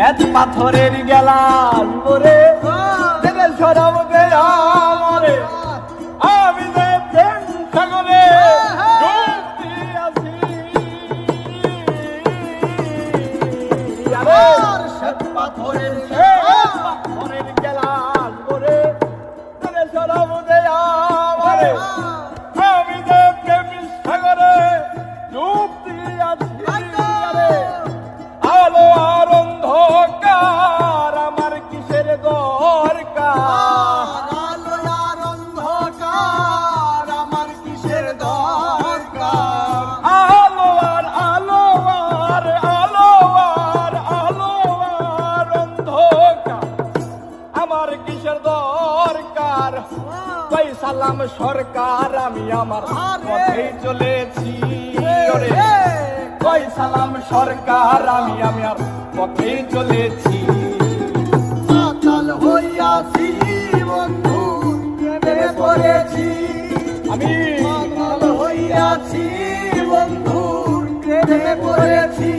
শ্বেত পাথরের গেলাম ওরে দেবে সরব দে আমারে আমি যে প্রেম সাগরে ডুবতে আছি আর শ্বেত পাথরের গেলাম ওরে দেবে সরব দে আমারে আমি যে প্রেম সাগরে ডুবতে আছি আলো আর অন্ধকার আমার কিসের দরকার আলো আর অন্ধকার আমার কিসের দরকার আলো আর আলো আর আলো আর আলো আর অন্ধকার আমার কিসের দরকার কই সালাম সরকার আমি আমার পথেই চলেছি ওরে কই সালাম সরকার আমি আমার পথেই চলেছি মাতাল হইয়াছি বন্ধু প্রেমে পড়েছি আমি মাতাল হইয়াছি বন্ধু প্রেমে পড়েছি